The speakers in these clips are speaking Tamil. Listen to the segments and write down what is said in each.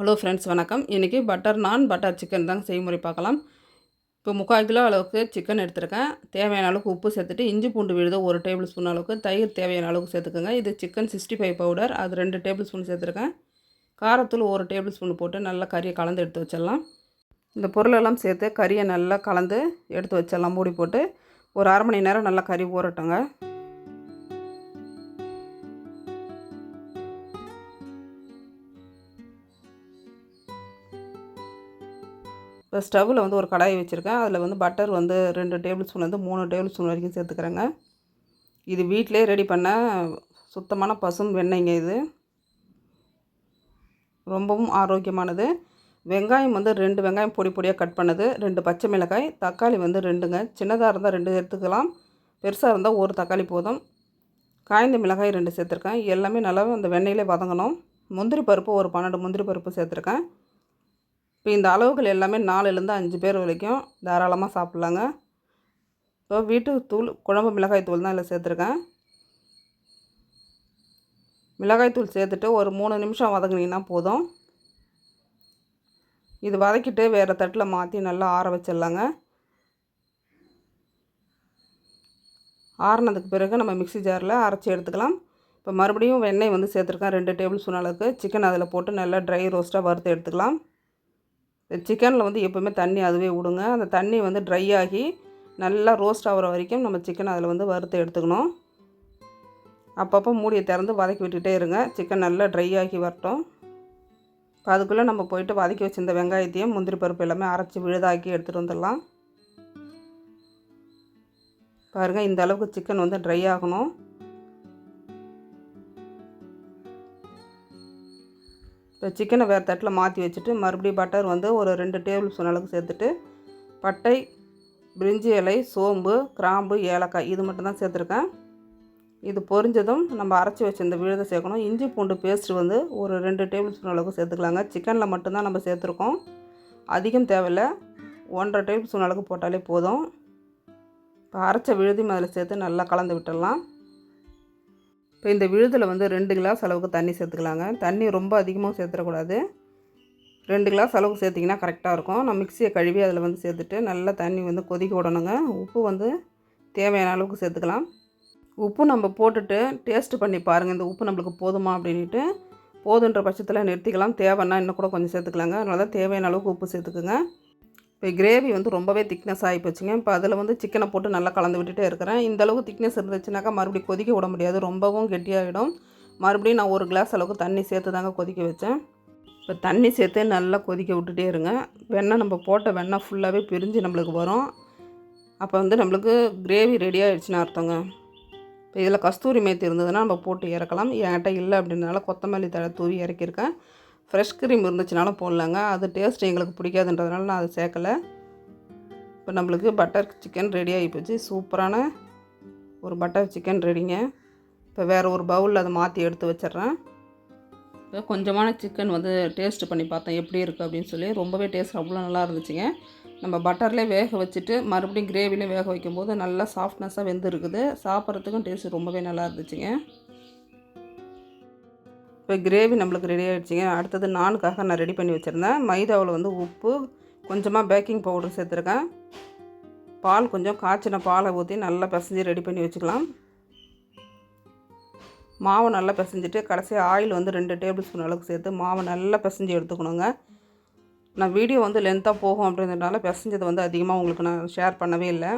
ஹலோ ஃப்ரெண்ட்ஸ், வணக்கம். இன்றைக்கி பட்டர் நான் பட்டர் சிக்கன் தாங்க செய்முறை பார்க்கலாம். இப்போ 3/4 கிலோ அளவுக்கு சிக்கன் எடுத்துருக்கேன். தேவையான அளவுக்கு உப்பு சேர்த்துட்டு, இஞ்சி பூண்டு விழுது 1 டேபிள் ஸ்பூன் அளவுக்கு, தயிர் தேவையான அளவுக்கு சேர்த்துக்கோங்க. இது சிக்கன் 65 பவுடர், அது 2 டேபிள் ஸ்பூன் சேர்த்துருக்கேன். காரத்தூள் 1 டேபிள் ஸ்பூன் போட்டு நல்லா கறியை கலந்து எடுத்து வச்சிடலாம். இந்த பொருளெல்லாம் சேர்த்து கறியை நல்லா கலந்து எடுத்து வச்சிடலாம். மூடி போட்டு ஒரு அரை மணி நேரம் நல்லா கறி ஊறட்டுங்க. இப்போ ஸ்டவ்வில் வந்து ஒரு கடாயை வச்சுருக்கேன். அதில் வந்து பட்டர் வந்து 2 டேபிள் ஸ்பூன்லேருந்து 3 டேபிள் ஸ்பூன் வரைக்கும் சேர்த்துக்கிறேங்க. இது வீட்டிலே ரெடி பண்ண சுத்தமான பசும் வெண்ணெய்ங்க. இது ரொம்பவும் ஆரோக்கியமானது. வெங்காயம் வந்து 2 வெங்காயம் பொடி பொடியாக கட் பண்ணது, 2 பச்சை மிளகாய், தக்காளி வந்து 2ங்க. சின்னதாக இருந்தால் 2 எடுத்துக்கலாம், பெருசாக இருந்தால் 1 தக்காளி போதும். காய்ந்த மிளகாய் 2 சேர்த்துருக்கேன். எல்லாமே நல்லா அந்த வெண்ணெயிலே வதங்கணும். முந்திரி பருப்பு ஒரு 12 முந்திரி பருப்பு சேர்த்துருக்கேன். இப்போ இந்த அளவுகள் எல்லாமே 4லேருந்து 5 பேர் வரைக்கும் தாராளமாக சாப்பிட்லாங்க. இப்போ வீட்டு தூள் குழம்பு மிளகாய் தூள் தான் இதில் சேர்த்துருக்கேன். மிளகாய் தூள் சேர்த்துட்டு ஒரு 3 நிமிஷம் வதங்கினீங்கன்னா போதும். இது வதக்கிட்டு வேறு தட்டில் மாற்றி நல்லா ஆற வச்சிடலாங்க. ஆறினதுக்கு பிறகு நம்ம மிக்ஸி ஜாரில் அரைச்சி எடுத்துக்கலாம். இப்போ மறுபடியும் வெண்ணெய் வந்து சேர்த்துருக்கேன் 2 டேபிள் ஸ்பூன் அளவுக்கு. சிக்கன் அதில் போட்டு நல்லா ட்ரை ரோஸ்ட்டாக வறுத்து எடுத்துக்கலாம். சிக்கனில் வந்து எப்போவுமே தண்ணி அதுவே விடுங்க. அந்த தண்ணி வந்து ட்ரை ஆகி நல்லா ரோஸ்ட் ஆகிற வரைக்கும் நம்ம சிக்கன் அதில் வந்து வறுத்து எடுத்துக்கணும். அப்பப்போ மூடியை திறந்து வதக்கி விட்டுகிட்டே இருங்க. சிக்கன் நல்லா ட்ரை ஆகி வரட்டும். இப்போ அதுக்குள்ளே நம்ம போயிட்டு வதக்கி வச்சுருந்த வெங்காயத்தையும் முந்திரி பருப்பு எல்லாமே அரைச்சி விழுதாக்கி எடுத்துகிட்டு வந்துடலாம். பாருங்கள், இந்த அளவுக்கு சிக்கன் வந்து ட்ரை ஆகணும். இப்போ சிக்கனை வேறு தட்டில் மாற்றி வச்சுட்டு மறுபடியும் பட்டர் வந்து ஒரு 2 டேபிள் ஸ்பூன் அளவுக்கு சேர்த்துட்டு, பட்டை, பிரிஞ்சி இலை, சோம்பு, கிராம்பு, ஏலக்காய் இது மட்டும் தான் சேர்த்துருக்கேன். இது பொரிஞ்சதும் நம்ம அரைச்சி வச்சுருந்த விழுதை சேர்க்கணும். இஞ்சி பூண்டு பேஸ்ட்டு வந்து ஒரு 2 டேபிள் ஸ்பூன் அளவுக்கு சேர்த்துக்கலாங்க. சிக்கனில் மட்டும்தான் நம்ம சேர்த்துருக்கோம், அதிகம் தேவையில்லை. 1.5 டேபிள் ஸ்பூன் அளவுக்கு போட்டாலே போதும். இப்போ அரைச்ச விழுதையும் அதில் சேர்த்து நல்லா கலந்து விட்டுடலாம். இப்போ இந்த விழுதில் வந்து 2 கிளாஸ் அளவுக்கு தண்ணி சேர்த்துக்கலாங்க. தண்ணி ரொம்ப அதிகமாக சேர்த்துடக்கூடாது. 2 கிளாஸ் அளவுக்கு சேர்த்திங்கன்னா கரெக்டாக இருக்கும். நான் மிக்சியை கழுவி அதில் வந்து சேர்த்துட்டு நல்லா தண்ணி வந்து கொதிக்க விடணுங்க. உப்பு வந்து தேவையான அளவுக்கு சேர்த்துக்கலாம். உப்பு நம்ம போட்டுட்டு டேஸ்ட்டு பண்ணி பாருங்கள், இந்த உப்பு நம்மளுக்கு போதுமா அப்படின்ட்டு. போதுன்ற பட்சத்தில் நிறுத்திக்கலாம், தேவைன்னா இன்னும் கூட கொஞ்சம் சேர்த்துக்கலாங்க. அதனால தான் தேவையான அளவுக்கு உப்பு சேர்த்துக்குங்க. இப்போ கிரேவி வந்து ரொம்பவே திக்னஸ் ஆகி போச்சுங்க. இப்போ அதில் வந்து சிக்கனை போட்டு நல்லா கலந்து விட்டுட்டே இருக்கிறேன். இந்த அளவுக்கு திக்னஸ் இருந்துச்சுனாக்கா மறுபடியும் கொதிக்க விட முடியாது, ரொம்பவும் கெட்டியாகிடும். மறுபடியும் நான் 1 கிளாஸ் அளவுக்கு தண்ணி சேர்த்து தாங்க கொதிக்க வச்சேன். இப்போ தண்ணி சேர்த்து நல்லா கொதிக்க விட்டுட்டே இருங்க. வெண்ணெய் நம்ம போட்ட வெண்ணெய் ஃபுல்லாகவே பிரிஞ்சு நம்மளுக்கு வரும். அப்போ வந்து நம்மளுக்கு கிரேவி ரெடி ஆகிடுச்சின்னு அர்த்தங்க. இப்போ இதில் கஸ்தூரி மேத்தி இருந்ததுன்னா நம்ம போட்டு இறக்கலாம். என்கிட்ட இல்லை அப்படின்றனால கொத்தமல்லி தழை தூவி இறக்கியிருக்கேன். ஃப்ரெஷ் க்ரீம் இருந்துச்சுனாலும் போடலாங்க. அது டேஸ்ட் எங்களுக்கு பிடிக்காதுன்றதுனால நான் அதை சேர்க்கலை. இப்போ நம்மளுக்கு பட்டர் சிக்கன் ரெடி ஆகி போச்சு. சூப்பரான ஒரு பட்டர் சிக்கன் ரெடிங்க. இப்போ வேறு ஒரு பவுலில் அதை மாற்றி எடுத்து வச்சிட்றேன். இப்போ கொஞ்சமான சிக்கன் வந்து டேஸ்ட் பண்ணி பார்த்தேன் எப்படி இருக்குது அப்படின்னு சொல்லி. ரொம்பவே டேஸ்ட் அவ்வளோ நல்லா இருந்துச்சுங்க. நம்ம பட்டர்லேயே வேக வச்சுட்டு மறுபடியும் கிரேவிலே வேக வைக்கும்போது நல்லா சாஃப்ட்னஸாக வெந்து இருக்குது. சாப்பிட்றதுக்கும் டேஸ்ட் ரொம்பவே நல்லா இருந்துச்சுங்க. இப்போ கிரேவி நம்மளுக்கு ரெடி ஆகிடுச்சிங்க. அடுத்தது நானுக்காக நான் ரெடி பண்ணி வச்சுருந்தேன். மைதாவில் வந்து உப்பு, கொஞ்சமாக பேக்கிங் பவுடர் சேர்த்துருக்கேன். பால் கொஞ்சம் காய்ச்சின பாலை ஊற்றி நல்லா பிசைஞ்சு ரெடி பண்ணி வச்சுக்கலாம். மாவை நல்லா பிசைஞ்சிட்டு கடைசியாக ஆயில் வந்து 2 டேபிள் ஸ்பூன் அளவுக்கு சேர்த்து மாவை நல்லா பிசைஞ்சு எடுத்துக்கணுங்க. நான் வீடியோ வந்து லென்த்தாக போகும் அப்படின்றதுனால பிசைஞ்சது வந்து அதிகமாக உங்களுக்கு நான் ஷேர் பண்ணவே இல்லை.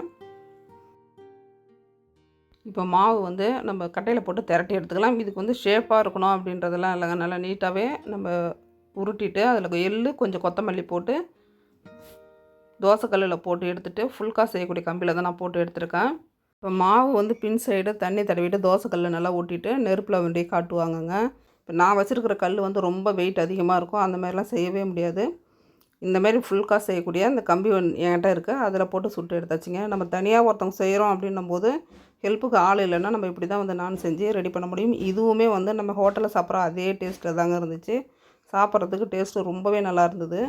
இப்போ மாவு வந்து நம்ம கட்டையில் போட்டு திரட்டி எடுத்துக்கலாம். இதுக்கு வந்து ஷேப்பாக இருக்கணும் அப்படின்றதெல்லாம் இல்லைங்க. நல்லா நீட்டாகவே நம்ம உருட்டிட்டு அதில் எள்ளு கொஞ்சம் கொத்தமல்லி போட்டு தோசைக்கல்லில் போட்டு எடுத்துகிட்டு ஃபுல்காக செய்யக்கூடிய கம்பியில் தான் நான் போட்டு எடுத்துருக்கேன். இப்போ மாவு வந்து பின் சைடு தண்ணி தடவிட்டு தோசைக்கல்லில் நல்லா ஊட்டிட்டு நெருப்பில் வண்டி காட்டுவாங்கங்க. இப்போ நான் வச்சுருக்கிற கல் வந்து ரொம்ப வெயிட் அதிகமாக இருக்கும், அந்த மாதிரிலாம் செய்யவே முடியாது. இந்தமாரி ஃபுல்காக செய்யக்கூடிய அந்த கம்பி என்கிட்ட இருக்குது, அதில் போட்டு சுட்டு எடுத்தாச்சுங்க. நம்ம தனியாக ஒருத்தவங்க செய்கிறோம் அப்படின்னும் போது ஹெல்ப்புக்கு ஆள் இல்லைன்னா நம்ம இப்படி தான் வந்து நான் செஞ்சு ரெடி பண்ண முடியும். இதுவுமே வந்து நம்ம ஹோட்டலில் சாப்பிட்ற அதே டேஸ்ட்டில் தாங்க இருந்துச்சு. சாப்பிட்றதுக்கு டேஸ்ட்டு ரொம்பவே நல்லா இருந்தது.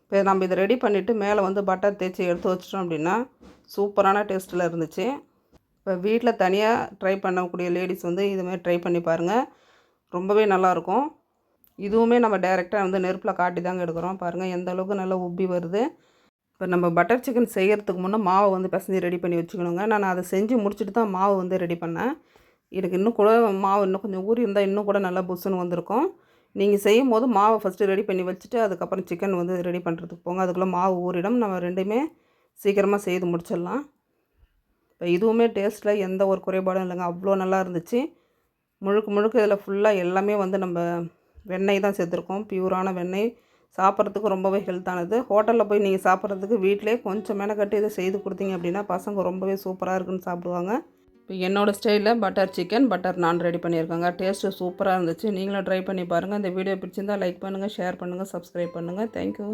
இப்போ நம்ம இதை ரெடி பண்ணிவிட்டு மேலே வந்து பட்டர் தேய்ச்சி எடுத்து வச்சிட்டோம் அப்படின்னா சூப்பரான டேஸ்ட்டில் இருந்துச்சு. இப்போ வீட்டில் தனியாக ட்ரை பண்ணக்கூடிய லேடிஸ் வந்து இதுமாதிரி ட்ரை பண்ணி பாருங்கள், ரொம்பவே நல்லாயிருக்கும். இதுவுமே நம்ம டைரெக்டாக வந்து நெருப்பில் காட்டி தாங்க எடுக்கிறோம். பாருங்கள் எந்த அளவுக்கு நல்லா உப்பி வருது. இப்போ நம்ம பட்டர் சிக்கன் செய்கிறதுக்கு முன்னே மாவை வந்து பிசைஞ்சு ரெடி பண்ணி வச்சுக்கணுங்க. நான் அதை செஞ்சு முடிச்சுட்டு தான் மாவு வந்து ரெடி பண்ணேன். எனக்கு இன்னும் கூட மாவு இன்னும் கொஞ்சம் ஊறி இருந்தால் இன்னும் கூட நல்லா புஸ்ஸுன்னு வந்திருக்கும். நீங்கள் செய்யும் போது மாவை ஃபஸ்ட்டு ரெடி பண்ணி வச்சுட்டு அதுக்கப்புறம் சிக்கன் வந்து ரெடி பண்ணுறதுக்கு போங்க. அதுக்குள்ளே மாவு ஊறிடும். நம்ம ரெண்டுமே சீக்கிரமாக செய்து முடிச்சிடலாம். இப்போ இதுவுமே டேஸ்ட்டில் எந்த ஒரு குறைபாடும் இல்லைங்க. அவ்வளோ நல்லா இருந்துச்சு. முழுக்க முழுக்க இதில் ஃபுல்லாக எல்லாமே வந்து நம்ம வெண்ணெய் தான் சேர்த்துருக்கோம். பியூரான வெண்ணெய். சாப்பிட்றதுக்கு ரொம்பவே ஹெல்த்தானது. ஹோட்டலில் போய் நீங்கள் சாப்பிட்றதுக்கு வீட்டிலே கொஞ்சம் மெனக்கட்டு இதை செய்து கொடுத்தீங்க அப்படின்னா பசங்க ரொம்பவே சூப்பராக இருக்குன்னு சாப்பிடுவாங்க. இப்போ என்னோடய ஸ்டைலில் பட்டர் சிக்கன், பட்டர் நான் ரெடி பண்ணியிருக்கேங்க. டேஸ்ட்டு சூப்பராக இருந்துச்சு. நீங்களும் ட்ரை பண்ணி பாருங்கள். இந்த வீடியோ பிடிச்சிருந்தால் லைக் பண்ணுங்கள், ஷேர் பண்ணுங்கள், சப்ஸ்கிரைப் பண்ணுங்கள். தேங்க்யூ.